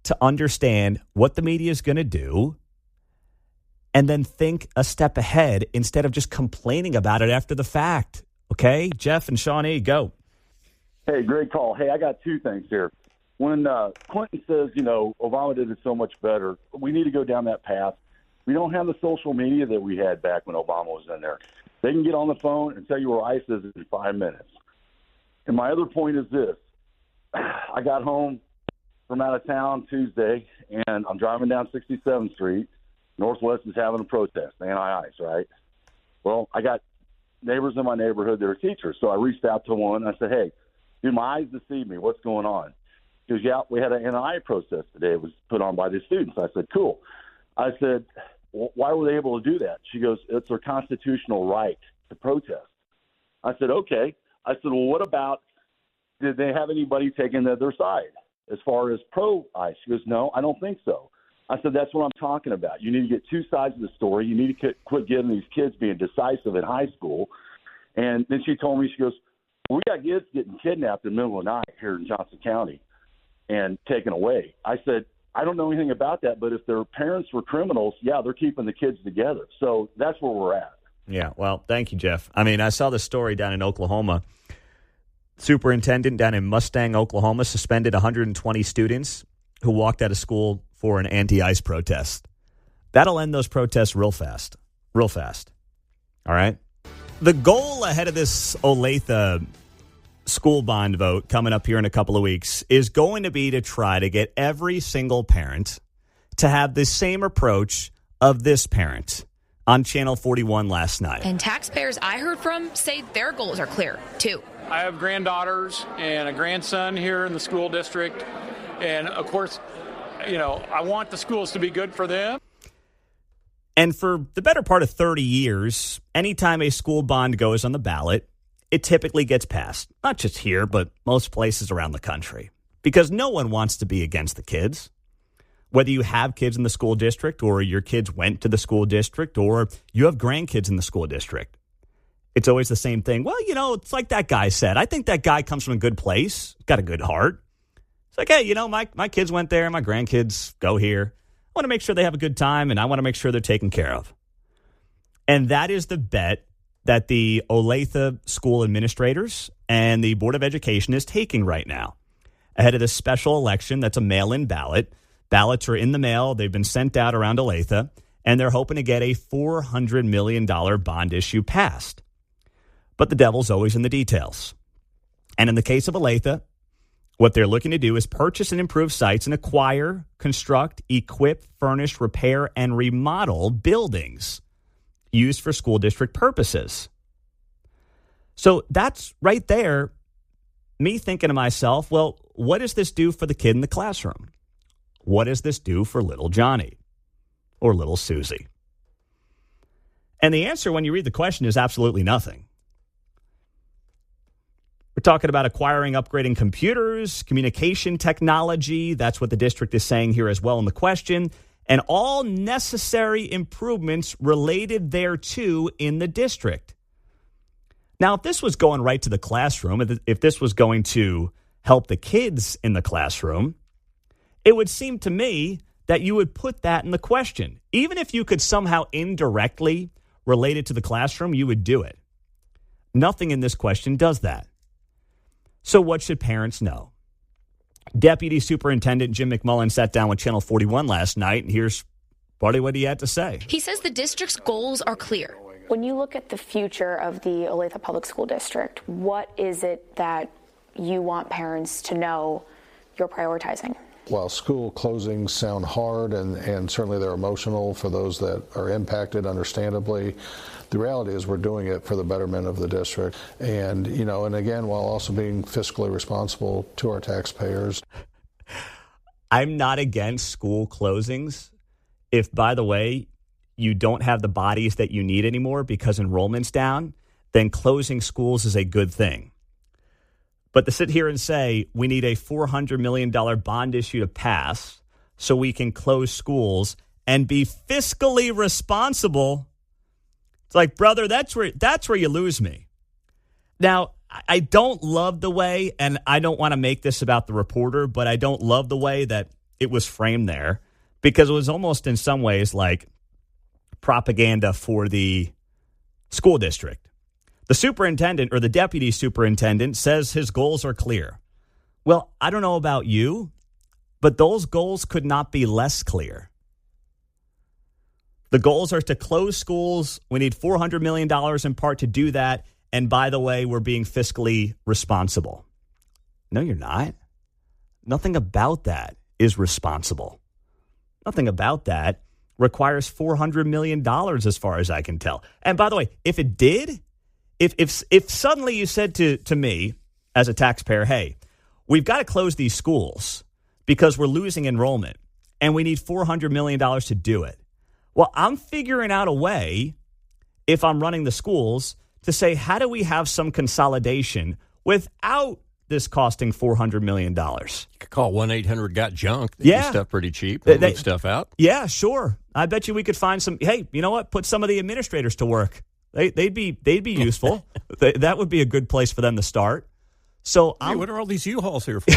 to understand what the media is going to do and then think a step ahead instead of just complaining about it after the fact. Okay? Jeff and Shawnee, go. Hey, great call. Hey, I got 2 things here. When Clinton says, Obama did it so much better, we need to go down that path. We don't have the social media that we had back when Obama was in there. They can get on the phone and tell you where ICE is in 5 minutes. And my other point is this. I got home from out of town Tuesday, and I'm driving down 67th Street. Northwest is having a protest, anti-ICE, right? Well, I got neighbors in my neighborhood that are teachers, so I reached out to one. I said, hey, dude, my eyes deceive me. What's going on? He goes, yeah, we had an anti-ICE protest today. It was put on by the students. I said, cool. I said, well, why were they able to do that? She goes, it's their constitutional right to protest. I said, okay. I said, well, what about, did they have anybody taking their side as far as pro-ICE? She goes, no, I don't think so. I said, that's what I'm talking about. You need to get 2 sides of the story. You need to quit getting these kids being decisive in high school. And then she told me, she goes, we got kids getting kidnapped in the middle of the night here in Johnson County and taken away. I said, I don't know anything about that, but if their parents were criminals, yeah, they're keeping the kids together. So that's where we're at. Yeah, well, thank you, Jeff. I mean, I saw the story down in Oklahoma. Superintendent down in Mustang, Oklahoma, suspended 120 students who walked out of school for an anti-ICE protest. That'll end those protests real fast. Real fast. All right? The goal ahead of this Olathe school bond vote coming up here in a couple of weeks is going to be to try to get every single parent to have the same approach of this parent on Channel 41 last night. And taxpayers I heard from say their goals are clear, too. I have granddaughters and a grandson here in the school district. And, of course, I want the schools to be good for them. And for the better part of 30 years, anytime a school bond goes on the ballot, it typically gets passed. Not just here, but most places around the country. Because no one wants to be against the kids. Whether you have kids in the school district or your kids went to the school district or you have grandkids in the school district, it's always the same thing. Well, it's like that guy said. I think that guy comes from a good place, got a good heart. It's like, hey, my kids went there, my grandkids go here. I want to make sure they have a good time, and I want to make sure they're taken care of. And that is the bet that the Olathe school administrators and the Board of Education is taking right now ahead of this special election that's a mail-in ballot. Ballots are in the mail. They've been sent out around Olathe, and they're hoping to get a $400 million bond issue passed. But the devil's always in the details. And in the case of Olathe, what they're looking to do is purchase and improve sites and acquire, construct, equip, furnish, repair, and remodel buildings used for school district purposes. So that's right there, me thinking to myself, well, what does this do for the kid in the classroom? What does this do for little Johnny or little Susie? And the answer when you read the question is absolutely nothing. We're talking about acquiring, upgrading computers, communication technology. That's what the district is saying here as well in the question. And all necessary improvements related thereto in the district. Now, if this was going right to the classroom, if this was going to help the kids in the classroom, it would seem to me that you would put that in the question. Even if you could somehow indirectly relate it to the classroom, you would do it. Nothing in this question does that. So what should parents know? Deputy Superintendent Jim McMullen sat down with Channel 41 last night, and here's partly what he had to say. He says the district's goals are clear. When you look at the future of the Olathe Public School District, what is it that you want parents to know you're prioritizing? While school closings sound hard and certainly they're emotional for those that are impacted, understandably, the reality is we're doing it for the betterment of the district. And, and again, while also being fiscally responsible to our taxpayers. I'm not against school closings if, by the way, you don't have the bodies that you need anymore because enrollment's down, then closing schools is a good thing. But to sit here and say we need a $400 million bond issue to pass so we can close schools and be fiscally responsible, it's like, brother, that's where you lose me. Now, I don't love the way, and I don't want to make this about the reporter, but I don't love the way that it was framed there because it was almost in some ways like propaganda for the school district. The superintendent or the deputy superintendent says his goals are clear. Well, I don't know about you, but those goals could not be less clear. The goals are to close schools. We need $400 million in part to do that. And by the way, we're being fiscally responsible. No, you're not. Nothing about that is responsible. Nothing about that requires $400 million as far as I can tell. And by the way, if it did, if suddenly you said to me as a taxpayer, hey, we've got to close these schools because we're losing enrollment and we need $400 million to do it. Well, I'm figuring out a way, if I'm running the schools, to say, how do we have some consolidation without this costing $400 million? You could call 1-800-GOT-JUNK. They do stuff pretty cheap. They move stuff out. Yeah, sure. I bet you we could find some. Hey, you know what? Put some of the administrators to work. They'd be useful. That would be a good place for them to start. So, what are all these U-Hauls here for?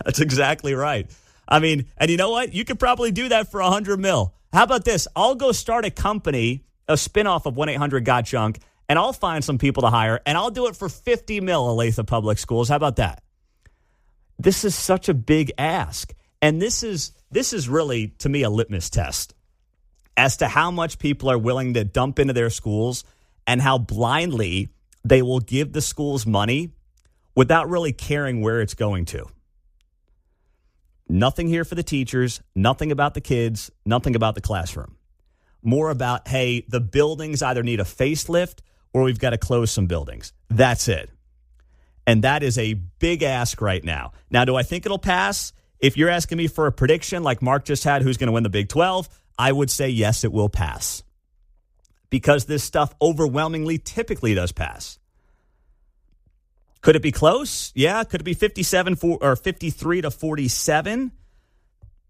That's exactly right. I mean, and you know what? You could probably do that for $100 million. How about this? I'll go start a company, a spinoff of 1-800-GOT-JUNK, and I'll find some people to hire, and I'll do it for $50 million, Olathe Public Schools. How about that? This is such a big ask. And this is really, to me, a litmus test as to how much people are willing to dump into their schools and how blindly they will give the schools money without really caring where it's going to. Nothing here for the teachers, nothing about the kids, nothing about the classroom. More about, hey, the buildings either need a facelift or we've got to close some buildings. That's it. And that is a big ask right now. Now, do I think it'll pass? If you're asking me for a prediction like Mark just had, who's going to win the Big 12, I would say yes, it will pass. Because this stuff overwhelmingly typically does pass. Could it be close? Yeah. Could it be 53 to 47?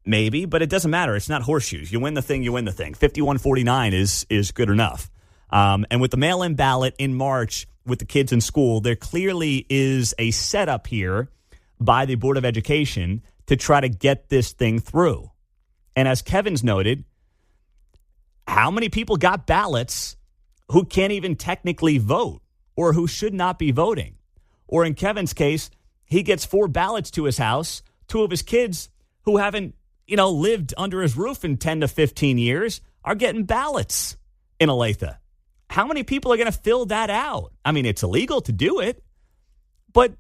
Maybe, but it doesn't matter. It's not horseshoes. You win the thing, you win the thing. 51-49 is good enough. And with the mail-in ballot in March with the kids in school, there clearly is a setup here by the Board of Education to try to get this thing through. And as Kevin's noted, how many people got ballots who can't even technically vote or who should not be voting? Or in Kevin's case, he gets 4 ballots to his house. 2 of his kids who haven't, lived under his roof in 10 to 15 years are getting ballots in Olathe. How many people are going to fill that out? I mean, it's illegal to do it, but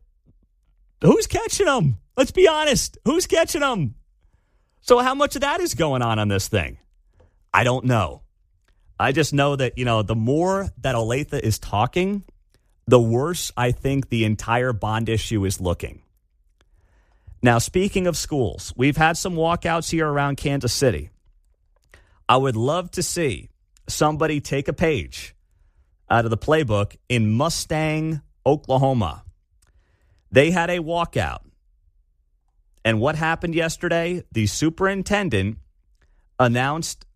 who's catching them? Let's be honest. Who's catching them? So how much of that is going on this thing? I don't know. I just know that, the more that Olathe is talking, the worse I think the entire bond issue is looking. Now, speaking of schools, we've had some walkouts here around Kansas City. I would love to see somebody take a page out of the playbook in Mustang, Oklahoma. They had a walkout. And what happened yesterday? The superintendent announced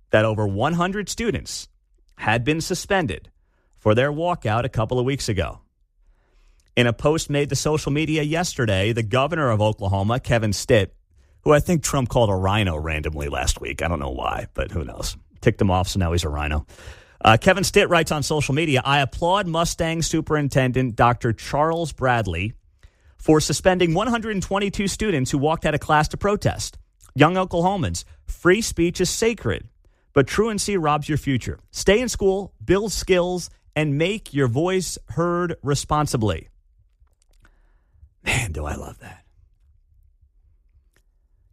that over 100 students had been suspended for their walkout a couple of weeks ago. In a post made to social media yesterday, the governor of Oklahoma, Kevin Stitt, who I think Trump called a rhino randomly last week. I don't know why, but who knows? Ticked him off, so now he's a rhino. Kevin Stitt writes on social media, I applaud Mustang Superintendent Dr. Charles Bradley for suspending 122 students who walked out of class to protest. Young Oklahomans, free speech is sacred, but truancy robs your future. Stay in school, build skills, and make your voice heard responsibly. Man, do I love that.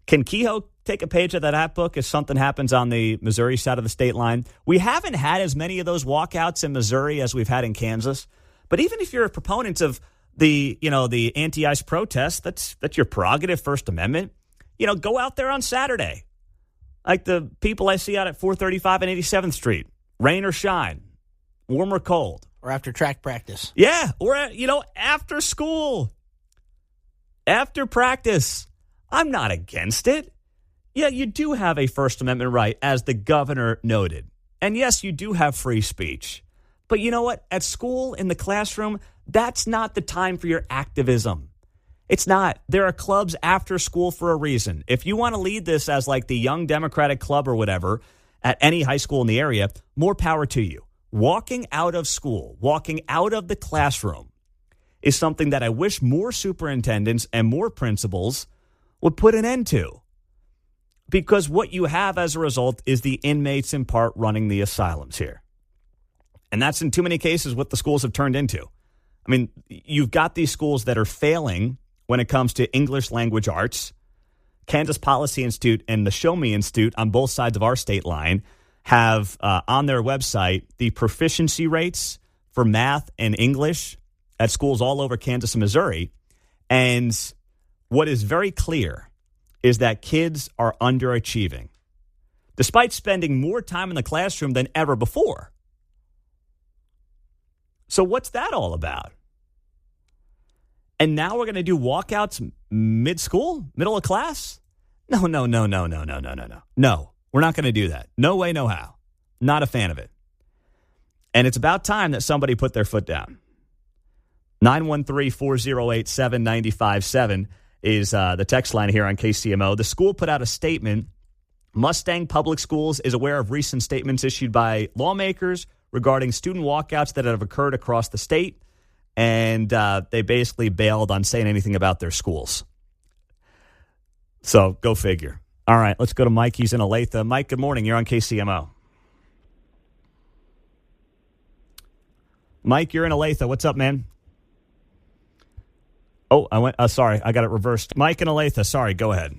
Can Kehoe take a page of that book if something happens on the Missouri side of the state line? We haven't had as many of those walkouts in Missouri as we've had in Kansas. But even if you're a proponent of the anti-ICE protest, that's your prerogative, First Amendment. Go out there on Saturday. Like the people I see out at 435 and 87th Street, rain or shine, warm or cold. Or after track practice. Yeah, or, after school. After practice. I'm not against it. Yeah, you do have a First Amendment right, as the governor noted. And yes, you do have free speech. But you know what? At school, in the classroom, that's not the time for your activism. It's not. There are clubs after school for a reason. If you want to lead this as like the Young Democratic Club or whatever at any high school in the area, more power to you. Walking out of school, walking out of the classroom is something that I wish more superintendents and more principals would put an end to. Because what you have as a result is the inmates in part running the asylums here. And that's in too many cases what the schools have turned into. I mean, you've got these schools that are failing when it comes to English language arts. Kansas Policy Institute and the Show Me Institute on both sides of our state line have on their website the proficiency rates for math and English at schools all over Kansas and Missouri. And what is very clear is that kids are underachieving, despite spending more time in the classroom than ever before. So what's that all about? And now we're going to do walkouts mid-school, middle of class? No. No, we're not going to do that. No way, no how. Not a fan of it. And it's about time that somebody put their foot down. 913-408-7957 is the text line here on KCMO. The school put out a statement. Mustang Public Schools is aware of recent statements issued by lawmakers regarding student walkouts that have occurred across the state. And they basically bailed on saying anything about their schools. So go figure. All right, let's go to Mike. He's in Olathe. Mike, good morning. You're on KCMO. Mike, you're in Olathe. What's up, man? Oh, I went. Sorry, I got it reversed. Mike in Olathe. Sorry, go ahead.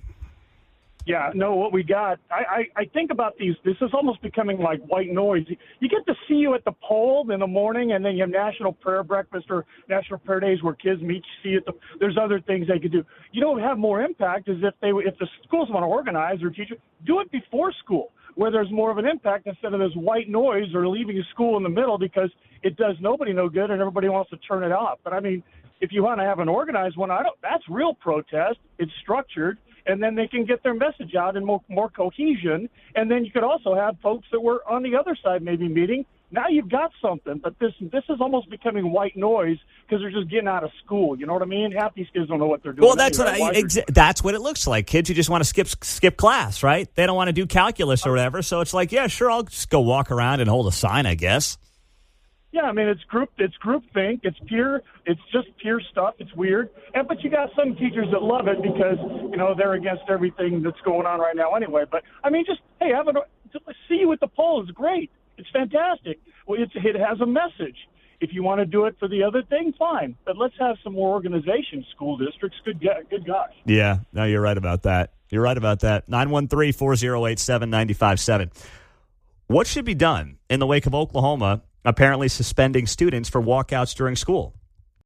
Yeah, no, what we got, I think about these, this is almost becoming like white noise. You get to see you at the poll in the morning, and then you have National Prayer Breakfast or National Prayer Days where kids meet, you see it. There's other things they could do. You don't have more impact is if the schools want to organize or teach it, do it before school, where there's more of an impact instead of this white noise or leaving a school in the middle because it does nobody no good and everybody wants to turn it off. But, I mean, if you want to have an organized one, that's real protest. It's structured. and then they can get their message out in more cohesion. And then you could also have folks that were on the other side maybe meeting. Now you've got something, but this is almost becoming white noise because they're just getting out of school. You know what I mean? Half these kids don't know what they're doing. Well, that's that's what it looks like. Kids who just want to skip class, right? They don't want to do calculus or whatever. So it's like, yeah, sure, I'll just go walk around and hold a sign, I guess. Yeah, I mean it's groupthink. It's just pure stuff. It's weird. But you got some teachers that love it because they're against everything that's going on right now anyway. But I mean, just see you at the polls is great. It's fantastic. Well, it has a message. If you want to do it for the other thing, fine. But let's have some more organization, school districts. Good gosh. Yeah, no, you're right about that. 913-408-7957. What should be done in the wake of Oklahoma apparently suspending students for walkouts during school?